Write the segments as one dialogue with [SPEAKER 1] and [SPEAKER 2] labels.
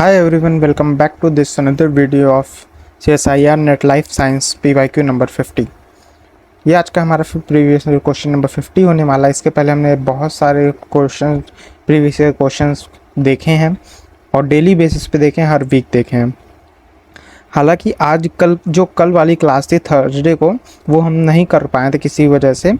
[SPEAKER 1] Hi everyone, welcome back to this another video of CSIR Net Life Science PYQ number 50। ये आज का हमारा previous question number 50 होने वाला है। इसके पहले हमने बहुत सारे क्वेश्चन प्रीवियस क्वेश्चंस देखे हैं और डेली बेसिस पे देखे हैं, हर वीक देखे हैं। हालांकि आज कल वाली क्लास थी थर्सडे को, वो हम नहीं कर पाए थे किसी वजह से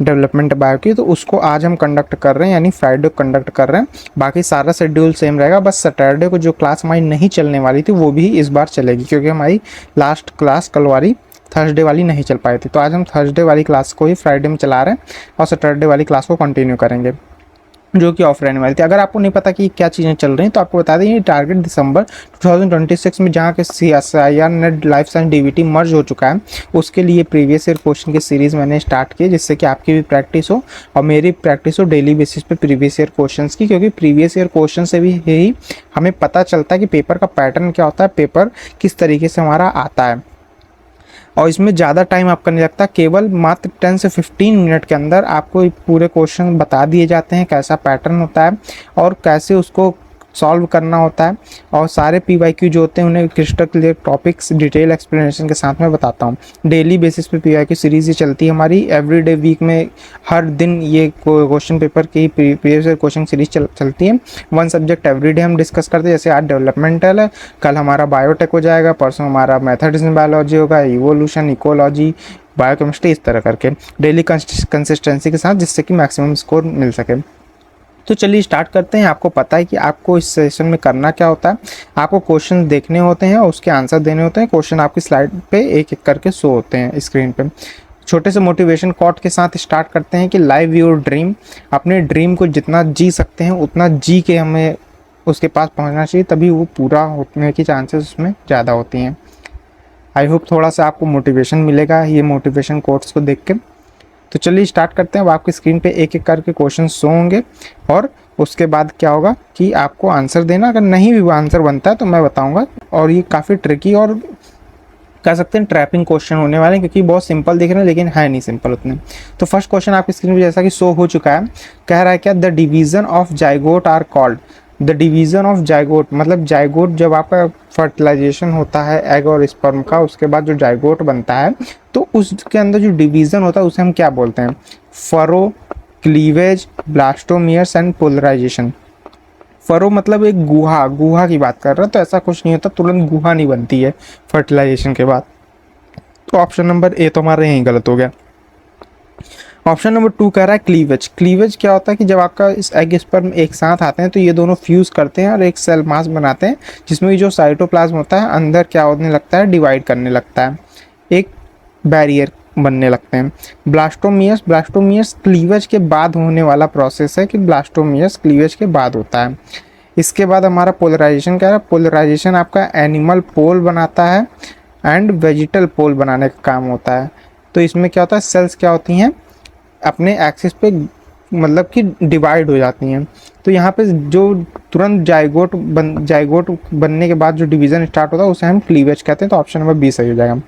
[SPEAKER 1] डेवलपमेंट बायो की, तो उसको आज हम कंडक्ट कर रहे हैं, यानी फ्राइडे को कंडक्ट कर रहे हैं। बाकी सारा शेड्यूल सेम रहेगा, बस सैटरडे को जो क्लास हमारी नहीं चलने वाली थी वो भी इस बार चलेगी, क्योंकि हमारी लास्ट क्लास कल वाली थर्सडे वाली नहीं चल पाई थी। तो आज हम थर्सडे वाली क्लास को ही फ्राइडे में चला रहे हैं और सैटरडे वाली क्लास को कंटिन्यू करेंगे, जो कि ऑफ रहने वाली थी। अगर आपको नहीं पता कि क्या चीज़ें चल रही हैं तो आपको बता दें, ये टारगेट दिसंबर 2026 में जहाँ के CSIR net life science DVT मर्ज हो चुका है, उसके लिए प्रीवियस ईयर क्वेश्चन की सीरीज़ मैंने स्टार्ट की, जिससे कि आपकी भी प्रैक्टिस हो और मेरी प्रैक्टिस हो डेली बेसिस पे प्रीवियस ईयर क्वेश्चन की। क्योंकि प्रीवियस ईयर क्वेश्चन से भी यही हमें पता चलता है कि पेपर का पैटर्न क्या होता है, पेपर किस तरीके से हमारा आता है। और इसमें ज़्यादा टाइम आपका नहीं लगता, केवल मात्र 10 से 15 मिनट के अंदर आपको पूरे क्वेश्चन बता दिए जाते हैं, कैसा पैटर्न होता है और कैसे उसको सॉल्व करना होता है। और सारे PYQ जो होते हैं उन्हें crystal clear topics detail explanation के साथ में बताता हूँ। डेली बेसिस पे PYQ सीरीज़ ही चलती है हमारी, एवरीडे वीक में हर दिन ये क्वेश्चन पेपर की प्रीवियस क्वेश्चन सीरीज चलती है। वन सब्जेक्ट एवरीडे हम डिस्कस करते हैं, जैसे आज डेवलपमेंटल है, कल हमारा बायोटेक हो जाएगा, परसों हमारा मैथड्स इन बायोलॉजी होगा, इवोल्यूशन, इकोलॉजी, बायोकेमिस्ट्री, इस तरह करके डेली कंसिस्टेंसी के साथ, जिससे कि मैक्सिमम स्कोर मिल सके। तो चलिए स्टार्ट करते हैं। आपको पता है कि आपको इस सेशन में करना क्या होता है। आपको क्वेश्चन देखने होते हैं और उसके आंसर देने होते हैं। क्वेश्चन आपकी स्लाइड पे एक एक करके शो होते हैं स्क्रीन पे। छोटे से मोटिवेशन कोट के साथ स्टार्ट करते हैं कि लाइव योर ड्रीम। अपने ड्रीम को जितना जी सकते हैं उतना जी के हमें उसके पास पहुँचना चाहिए, तभी वो पूरा होने की चांसेस उसमें ज़्यादा होती हैं। आई होप थोड़ा सा आपको मोटिवेशन मिलेगा ये मोटिवेशन कोट्स को देख के। तो चलिए स्टार्ट करते हैं। अब आपकी स्क्रीन पे एक एक करके क्वेश्चन शो होंगे और उसके बाद क्या होगा कि आपको आंसर देना। अगर नहीं भी वो आंसर बनता है तो मैं बताऊंगा। और ये काफ़ी ट्रिकी और कह सकते हैं ट्रैपिंग क्वेश्चन होने वाले हैं, क्योंकि बहुत सिंपल दिख रहे हैं लेकिन है नहीं सिंपल उतने। तो फर्स्ट क्वेश्चन आपकी स्क्रीन पे जैसा कि शो हो चुका है, कह रहा है क्या, the division of zygote are called. The division of zygote मतलब जाइगोट जब आपका फर्टिलाइजेशन होता है एग और स्पर्म का, उसके बाद जो जाइगोट बनता है तो उसके अंदर जो डिवीजन होता है उसे हम क्या बोलते हैं, furrow, cleavage, blastomeres and polarisation. फरो मतलब एक गुहा की बात कर रहा है, तो ऐसा कुछ नहीं होता, तुरंत गुहा नहीं बनती है फर्टिलाइजेशन के बाद। तो ऑप्शन नंबर ए तो हमारा यहीं गलत हो गया। ऑप्शन नंबर 2 कह रहा है क्लीवेज। क्लीवेज क्या होता है कि जब आपका इस एग स्पर्म एक साथ आते हैं तो ये दोनों फ्यूज करते हैं और एक सेल मास बनाते हैं, जिसमें जो साइटोप्लाज्म होता है अंदर क्या होने लगता है, डिवाइड करने लगता है, एक बैरियर बनने लगते हैं। ब्लास्टोमियर्स क्लीवेज के बाद होने वाला प्रोसेस है कि ब्लास्टोमियर्स क्लीवेज के बाद होता है। इसके बाद हमारा पोलराइजेशन क्या है, पोलराइजेशन आपका एनिमल पोल बनाता है एंड वेजिटल पोल बनाने का काम होता है। तो इसमें क्या होता है, सेल्स क्या होती हैं अपने एक्सिस पे मतलब कि डिवाइड हो जाती हैं। तो यहाँ पे जो तुरंत जाइगोट बनने के बाद जो डिवीजन स्टार्ट होता है उसे हम क्लीवेज कहते हैं। तो ऑप्शन नंबर बी सही हो जाएगा।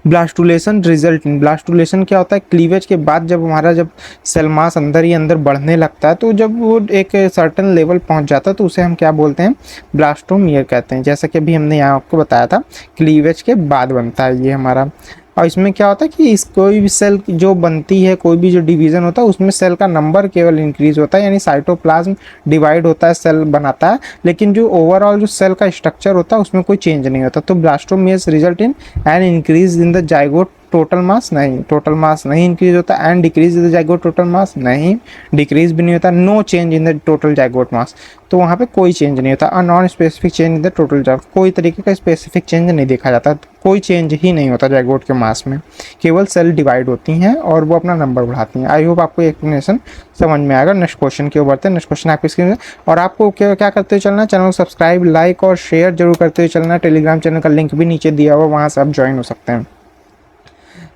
[SPEAKER 1] ब्लास्टुलेशन रिजल्ट इन, ब्लास्टुलेशन क्या होता है, क्लीवेज के बाद जब सेल मास अंदर ही अंदर बढ़ने लगता है, तो जब वो एक सर्टेन लेवल पहुंच जाता है तो उसे हम क्या बोलते हैं, ब्लास्टोमियर कहते हैं। जैसा कि अभी हमने यहाँ आपको बताया था, क्लीवेज के बाद बनता है ये हमारा। और इसमें क्या होता है कि इस कोई भी सेल जो बनती है, कोई भी जो डिवीज़न होता है उसमें सेल का नंबर केवल इंक्रीज होता है, यानी साइटोप्लाज्म डिवाइड होता है, सेल बनाता है, लेकिन जो ओवरऑल जो सेल का स्ट्रक्चर होता है उसमें कोई चेंज नहीं होता। तो blastomeres result in an increase in the zygote total mass, नहीं, टोटल मास नहीं इंक्रीज होता। And decrease in the zygote total mass, नहीं, डिक्रीज भी नहीं होता। No change in the total zygote mass, तो वहाँ पे कोई चेंज नहीं होता। और non specific change in the total zygote, कोई तरीके का स्पेसिफिक चेंज नहीं देखा जाता, कोई चेंज ही नहीं होता जाइगोट के मास में, केवल सेल डिवाइड होती हैं और वो अपना नंबर बढ़ाती हैं। आई होप आपको एक्सप्लेनेशन समझ में आएगा। नेक्स्ट क्वेश्चन की ओर बढ़ते हैं। नेक्स्ट क्वेश्चन आपकी स्क्रीन में, और आपको क्या करते हुए चलना है, चैनल को सब्सक्राइब, लाइक और शेयर जरूर करते हुए चलना। टेलीग्राम चैनल का लिंक भी नीचे दिया हुआ, वहाँ से आप ज्वाइन हो सकते हैं,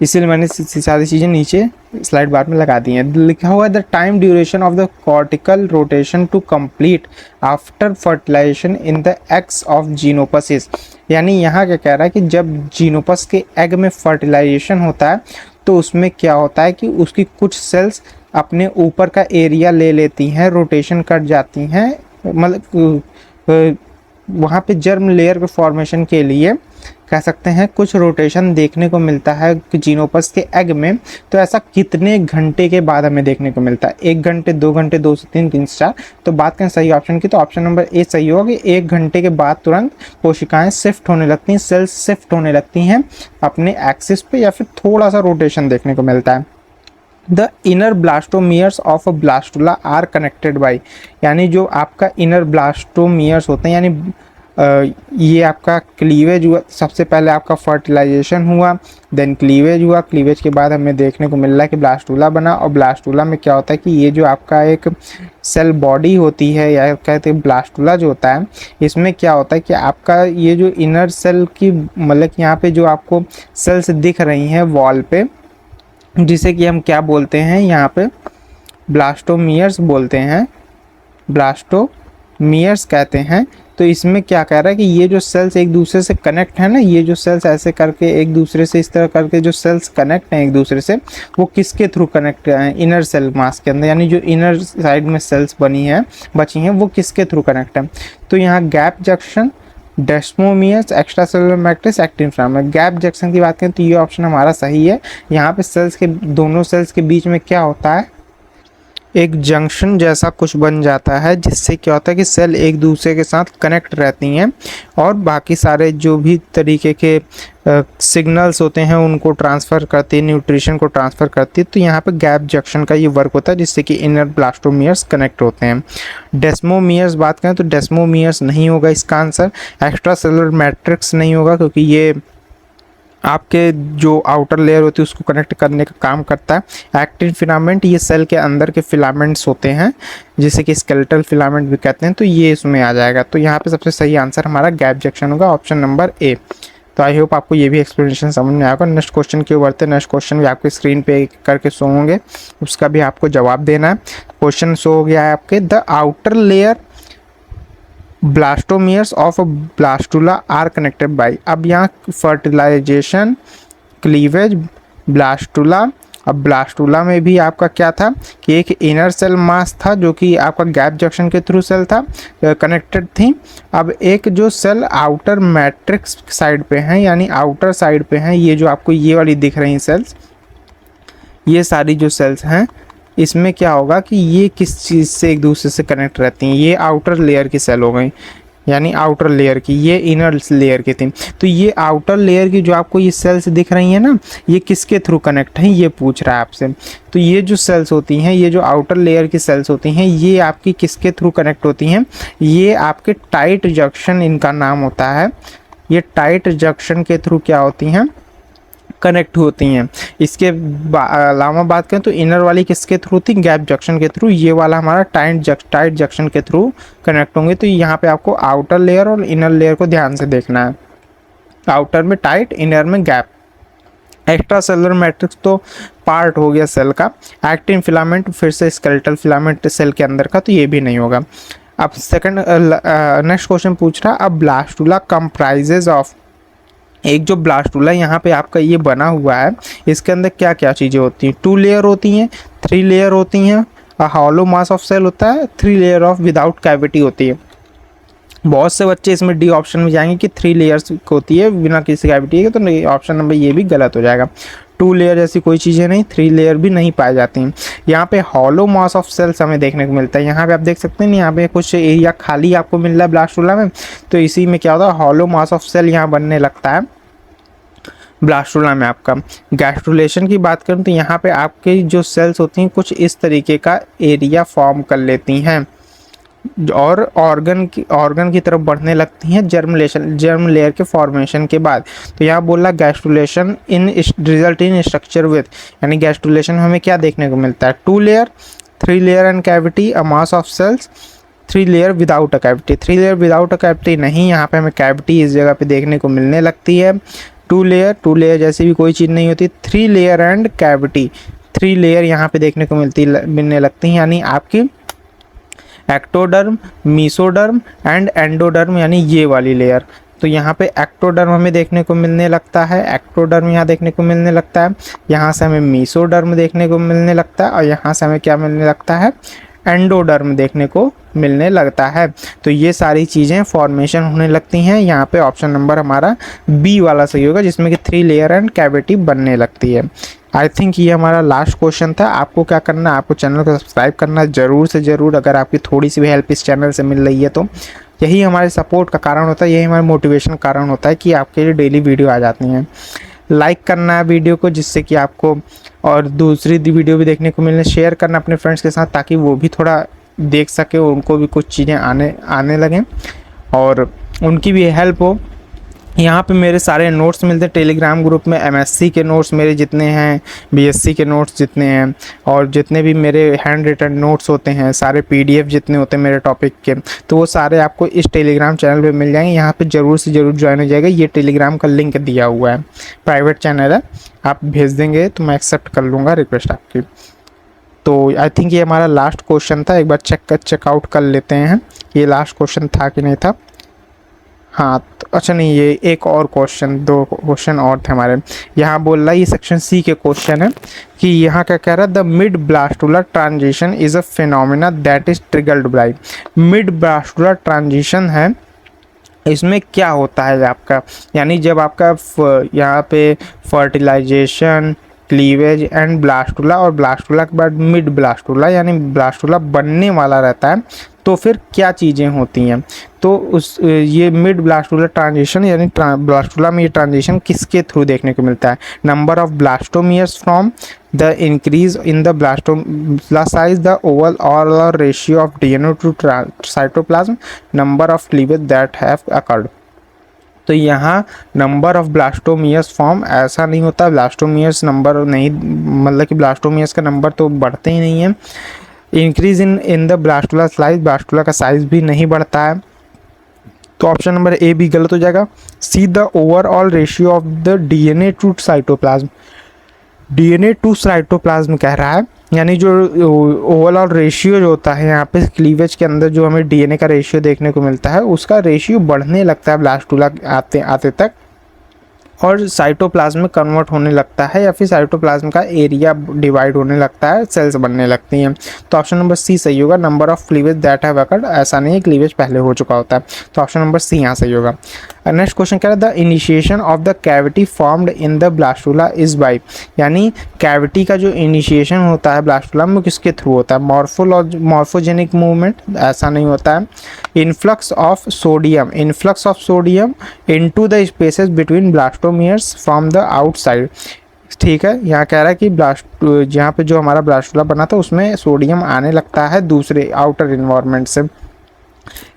[SPEAKER 1] इसीलिए मैंने सारी चीज़ें नीचे स्लाइड बार में लगा दी हैं। लिखा हुआ है the time duration of the cortical rotation to complete after fertilisation in the eggs of Xenopus. यानी यहाँ क्या कह रहा है कि जब जीनोपस के एग में फर्टिलाइजेशन होता है तो उसमें क्या होता है कि उसकी कुछ सेल्स अपने ऊपर का एरिया ले लेती हैं, रोटेशन कट जाती हैं, मतलब वहाँ पे जर्म लेयर के फॉर्मेशन के लिए कह सकते हैं कुछ रोटेशन देखने को मिलता है जीनोपस के एग में। तो ऐसा कितने घंटे के बाद हमें देखने को मिलता है? 1 घंटे, 2 घंटे, 2 से 3, 3 से 4। तो बात करें सही ऑप्शन की तो ऑप्शन नंबर ए सही होगा कि 1 घंटे के बाद तुरंत कोशिकाएं शिफ्ट होने लगती हैं, सेल्स शिफ्ट होने लगती हैं अपने एक्सिस पे, या फिर थोड़ा सा रोटेशन देखने को मिलता है। The inner blastomeres of a blastula are connected by, यानी जो आपका इनर ब्लास्टोमियर्स होते हैं, यानी ये आपका क्लीवेज हुआ, सबसे पहले आपका फर्टिलाइजेशन हुआ, देन क्लीवेज हुआ, क्लीवेज के बाद हमें देखने को मिल रहा है कि ब्लास्टुला बना। और ब्लास्टुला में क्या होता है कि ये जो आपका एक सेल बॉडी होती है, या कहते हैं ब्लास्टुला जो होता है, इसमें क्या होता है कि आपका ये जो इनर सेल की, मतलब यहाँ पे जो आपको सेल्स दिख रही हैं वॉल पे, जिसे कि हम क्या बोलते हैं यहाँ पे, ब्लास्टोमियर्स बोलते हैं, ब्लास्टोमियर्स कहते हैं। तो इसमें क्या कह रहा है कि ये जो सेल्स एक दूसरे से कनेक्ट है ना, ये जो सेल्स ऐसे करके एक दूसरे से, इस तरह करके जो सेल्स कनेक्ट हैं एक दूसरे से, वो किसके थ्रू कनेक्ट हैं? इनर सेल मास के अंदर, यानी जो इनर साइड में सेल्स बची हैं वो किसके थ्रू कनेक्ट हैं? तो यहाँ gap junction, desmosomes, extra cellular matrix, actin filament. Gap junction की बात करें तो ये ऑप्शन हमारा सही है। यहाँ पे सेल्स के, दोनों सेल्स के बीच में क्या होता है, एक जंक्शन जैसा कुछ बन जाता है, जिससे क्या होता है कि सेल एक दूसरे के साथ कनेक्ट रहती हैं और बाकी सारे जो भी तरीके के सिग्नल्स होते हैं उनको ट्रांसफ़र करती है, न्यूट्रिशन को ट्रांसफ़र करती है। तो यहाँ पे गैप जंक्शन का ये वर्क होता है, जिससे कि इनर ब्लास्टोमियर्स कनेक्ट होते हैं। डेस्मोमियर्स बात करें तो डेस्मोमियर्स नहीं होगा इसका आंसर। एक्स्ट्रा सेलुलर मैट्रिक्स नहीं होगा, क्योंकि ये आपके जो आउटर लेयर होती है उसको कनेक्ट करने का काम करता है। एक्टिन फिलामेंट, ये सेल के अंदर के फिलामेंट्स होते हैं, जिसे कि स्केलेटल फिलामेंट भी कहते हैं, तो ये इसमें आ जाएगा। तो यहाँ पे सबसे सही आंसर हमारा गैप जंक्शन होगा, ऑप्शन नंबर ए। तो आई होप आपको ये भी एक्सप्लेनेशन समझ में आएगा। नेक्स्ट क्वेश्चन की ओर बढ़ते हैं। नेक्स्ट क्वेश्चन भी आपके स्क्रीन पे करके शो होंगे, उसका भी आपको जवाब देना है। क्वेश्चन शो हो गया है आपके, the outer layer blastomeres of blastula are connected by. अब यहाँ फर्टिलाइजेशन, क्लीवेज, ब्लास्टुला। अब ब्लास्टुला में भी आपका क्या था कि एक इनर सेल मास था जो कि आपका गैप जंक्शन के थ्रू सेल था, कनेक्टेड थी। अब एक जो सेल आउटर मैट्रिक्स साइड पे हैं, यानी आउटर साइड पे हैं, ये जो आपको ये वाली दिख रही सेल्स, ये सारी जो सेल्स हैं, इसमें क्या होगा कि ये किस चीज़ से एक दूसरे से कनेक्ट रहती हैं? ये आउटर लेयर की सेल हो गई, यानी आउटर लेयर की, ये इनर लेयर की थी। तो ये आउटर लेयर की जो आपको ये सेल्स दिख रही हैं ना, ये किसके थ्रू कनेक्ट हैं, ये पूछ रहा है आपसे। तो ये जो सेल्स होती हैं, ये जो आउटर लेयर की सेल्स होती हैं, ये आपकी किसके थ्रू कनेक्ट होती हैं? ये आपके टाइट जंक्शन इनका नाम होता है। ये टाइट जंक्शन के थ्रू क्या होती हैं, कनेक्ट होती हैं। इसके अलावा बात करें तो इनर वाली किसके थ्रू थी, गैप जंक्शन के थ्रू। ये वाला हमारा टाइट जंक्शन के थ्रू कनेक्ट होंगे। तो यहाँ पे आपको आउटर लेयर और इनर लेयर को ध्यान से देखना है। आउटर में टाइट, इनर में गैप। एक्स्ट्रा सेलुलर मैट्रिक्स तो पार्ट हो गया सेल का। एक्टिन फिलामेंट फिर से स्केलेटल फिलामेंट सेल के अंदर का, तो ये भी नहीं होगा। अब सेकंड नेक्स्ट क्वेश्चन पूछ रहा, अब ब्लास्टुला कंप्राइजेज ऑफ, एक जो ब्लास्टुला यहाँ पे आपका ये बना हुआ है, इसके अंदर क्या क्या चीज़ें होती हैं? 2 लेयर होती हैं, 3 लेयर होती हैं, हॉलो मास ऑफ सेल होता है, 3 लेयर ऑफ विदाउट कैविटी होती है। बहुत से बच्चे इसमें डी ऑप्शन में जाएंगे कि 3 लेयर्स होती है बिना किसी कैविटी के, तो ऑप्शन नंबर ये भी गलत हो जाएगा। 2 लेयर जैसी कोई चीज़ें नहीं, 3 लेयर भी नहीं पाई जाती हैं। यहाँ पे हॉलो मास ऑफ सेल्स हमें देखने को मिलता है। यहाँ पे आप देख सकते हैं, यहाँ पे कुछ एरिया खाली आपको मिल रहा है ब्लास्टुला में, तो इसी में क्या होता है, हॉलो मास ऑफ सेल यहाँ बनने लगता है ब्लास्टुला में। आपका गैस्ट्रुलेशन की बात करें तो यहाँ पे आपके जो सेल्स होती हैं कुछ इस तरीके का एरिया फॉर्म कर लेती हैं और ऑर्गन की तरफ बढ़ने लगती हैं जर्म लेयर के फॉर्मेशन के बाद। तो यहाँ बोला gastrulation in result in structure with, यानी गैस्ट्रुलेशन में हमें क्या देखने को मिलता है? 2 layer, 3 layer and cavity, a mass of cells, 3 layer without a cavity. 3 layer without a cavity नहीं, यहाँ पे हमें कैविटी इस जगह पे देखने को मिलने लगती है। 2 लेयर जैसी भी कोई चीज़ नहीं होती। 3 लेयर एंड कैविटी, 3 लेयर यहाँ पे देखने को मिलने लगती हैं, यानी आपकी एक्टोडर्म, मीसोडर्म एंड एंडोडर्म, यानी ये वाली लेयर। तो यहाँ पे एक्टोडर्म हमें देखने को मिलने लगता है, एक्टोडर्म यहाँ देखने को मिलने लगता है, यहाँ से हमें मीसोडर्म देखने को मिलने लगता है, और यहाँ से हमें क्या मिलने लगता है, एंडोडर्म देखने को मिलने लगता है। तो ये सारी चीज़ें फॉर्मेशन होने लगती हैं। यहाँ पे ऑप्शन नंबर हमारा बी वाला सही होगा, जिसमें कि 3 लेयर एंड कैविटी बनने लगती है। आई थिंक ये हमारा लास्ट क्वेश्चन था। आपको क्या करना है, आपको चैनल को सब्सक्राइब करना है ज़रूर से ज़रूर, अगर आपकी थोड़ी सी भी हेल्प इस चैनल से मिल रही है तो। यही हमारे सपोर्ट का कारण होता है, यही हमारे मोटिवेशन का कारण होता है कि आपके लिए डेली वीडियो आ जाती हैं। लाइक करना है वीडियो को, जिससे कि आपको और दूसरी वीडियो भी देखने को मिले। शेयर करना अपने फ्रेंड्स के साथ, ताकि वो भी थोड़ा देख सके, उनको भी कुछ चीज़ें आने लगें और उनकी भी हेल्प हो। यहाँ पे मेरे सारे नोट्स मिलते हैं टेलीग्राम ग्रुप में। एमएससी के नोट्स मेरे जितने हैं, बीएससी के नोट्स जितने हैं, और जितने भी मेरे हैंड रिटन नोट्स होते हैं, सारे पीडीएफ जितने होते हैं मेरे टॉपिक के, तो वो सारे आपको इस टेलीग्राम चैनल पे मिल जाएंगे। यहाँ पे ज़रूर से ज़रूर ज्वाइन हो जाएगा। ये टेलीग्राम का लिंक दिया हुआ है, प्राइवेट चैनल है, आप भेज देंगे तो मैं एक्सेप्ट कर लूँगा रिक्वेस्ट आपकी। तो आई थिंक ये हमारा लास्ट क्वेश्चन था। एक बार चेकआउट कर लेते हैं ये लास्ट क्वेश्चन था कि नहीं था। हाँ तो अच्छा नहीं, ये एक और क्वेश्चन, 2 क्वेश्चन और थे हमारे। यहाँ बोल रहा है, ये सेक्शन सी के क्वेश्चन है कि यहाँ क्या कह रहा है, the mid ब्लास्टुलर transition is a phenomena that is triggered by. Mid ब्लास्टुलर transition है, इसमें क्या होता है आपका, यानी जब आपका यहाँ पे फर्टिलाइजेशन, क्लीवेज एंड ब्लास्टुला, और ब्लास्टुला के बाद मिड ब्लास्टुला यानी ब्लास्टुला बनने वाला रहता है, तो फिर क्या चीज़ें होती हैं। तो उस ये मिड ब्लास्टुलर ट्रांजिशन यानी ब्लास्टुला में ये ट्रांजिशन किसके थ्रू देखने को मिलता है। Number of blastomeres from the increase in the blastula size, the overall ratio of DNA to cytoplasm, number of cleavage that have occurred. तो यहाँ नंबर ऑफ ब्लास्टोमियर्स फॉर्म ऐसा नहीं होता, ब्लास्टोमियर्स नंबर नहीं, मतलब कि ब्लास्टोमियर्स का नंबर तो बढ़ते ही नहीं है। Increase in the blastula size, blastula का साइज भी नहीं बढ़ता है। तो ऑप्शन नंबर ए भी गलत हो जाएगा। See the overall ratio of the DNA to cytoplasm, DNA to cytoplasm कह रहा है, यानी जो ओवरऑल रेशियो जो होता है यहाँ पे क्लीवेज के अंदर जो हमें डीएनए का रेशियो देखने को मिलता है, उसका रेशियो बढ़ने लगता है ब्लास्टुला आते आते तक, और साइटोप्लाज्म में कन्वर्ट होने लगता है, या फिर साइटोप्लाज्म का एरिया डिवाइड होने लगता है, सेल्स बनने लगती हैं। तो ऑप्शन नंबर सी सही होगा। Number of cleavage that have occurred, ऐसा नहीं है क्लीवेज पहले हो चुका होता है। तो ऑप्शन नंबर सी यहाँ सही होगा। नेक्स्ट क्वेश्चन कह रहा है, the initiation of the cavity formed in the blastula is by, यानी कैविटी का जो इनिशिएशन होता है ब्लास्टुला में किसके थ्रू होता है। मॉर्फोजेनिक मूवमेंट, ऐसा नहीं होता है। Influx of sodium, influx of sodium into the spaces between blastomeres from the outside. ठीक है, यहाँ कह रहा है कि जहाँ पे जो हमारा ब्लास्टुला बना था उसमें सोडियम आने लगता है दूसरे आउटर इन्वायरमेंट से।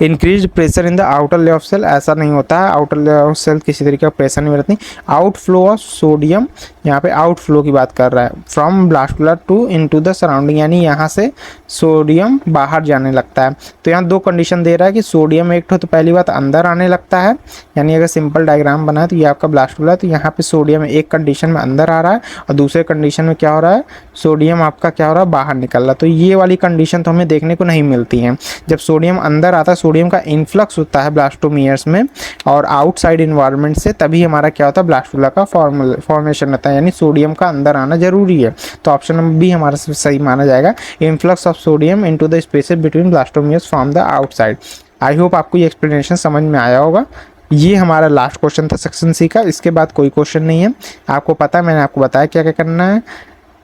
[SPEAKER 1] Increase pressure in the outer layer of cell, ऐसा नहीं होता है, आउटर लेयर ऑफ सेल किसी तरीके का प्रेशर नहीं रहती। आउटफ्लो ऑफ सोडियम, यहाँ पे आउटफ्लो की बात कर रहा है, from blastula to into the surrounding, यानी यहाँ से सोडियम बाहर जाने लगता है। तो यहाँ 2 कंडीशन दे रहा है कि सोडियम एक तो पहली बात अंदर आने लगता है, यानी अगर सिंपल डायग्राम बना है तो ये आपका ब्लास्टुला है, तो यहाँ पे सोडियम एक कंडीशन में अंदर आ रहा है और दूसरे कंडीशन में क्या हो रहा है, सोडियम आपका क्या हो रहा है, बाहर निकल रहा है। तो ये वाली कंडीशन तो हमें देखने को नहीं मिलती है। जब सोडियम अंदर आता है, सोडियम का इन्फ्लक्स होता है ब्लास्टोमियर्स में और आउटसाइड इन्वायरमेंट से, तभी हमारा क्या होता है, ब्लास्टुला का फॉर्मेशन रहता है, यानी सोडियम का अंदर आना जरूरी है। तो ऑप्शन नंबर बी हमारा सही माना जाएगा। Influx of sodium into the spaces between blastomeres from the outside. I hope आपको ये एक्सप्लेनेशन समझ में आया होगा। ये हमारा लास्ट क्वेश्चन था सेक्शन सी का। इसके बाद कोई क्वेश्चन नहीं है। आपको पता है, मैंने आपको बताया क्या क्या करना है।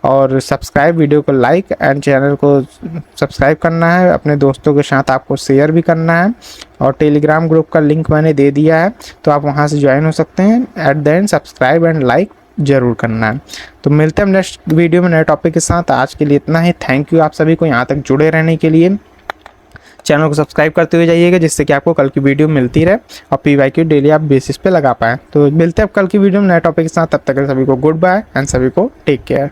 [SPEAKER 1] और सब्सक्राइब, वीडियो को लाइक एंड चैनल को सब्सक्राइब करना है, अपने दोस्तों के साथ आपको शेयर भी करना है। और टेलीग्राम ग्रुप का लिंक मैंने दे दिया है, तो आप वहां से ज्वाइन हो सकते हैं। At the end subscribe and like जरूर करना है। तो मिलते हैं नेक्स्ट वीडियो में नए टॉपिक के साथ। आज के लिए इतना ही। थैंक यू आप सभी को यहाँ तक जुड़े रहने के लिए। चैनल को सब्सक्राइब करते हुए जाइएगा, जिससे कि आपको कल की वीडियो मिलती रहे और PYQ डेली आप बेसिस पे लगा पाएँ। तो मिलते हैं कल की वीडियो में नए टॉपिक के साथ। तब तक सभी को गुड बाय एंड सभी को टेक केयर।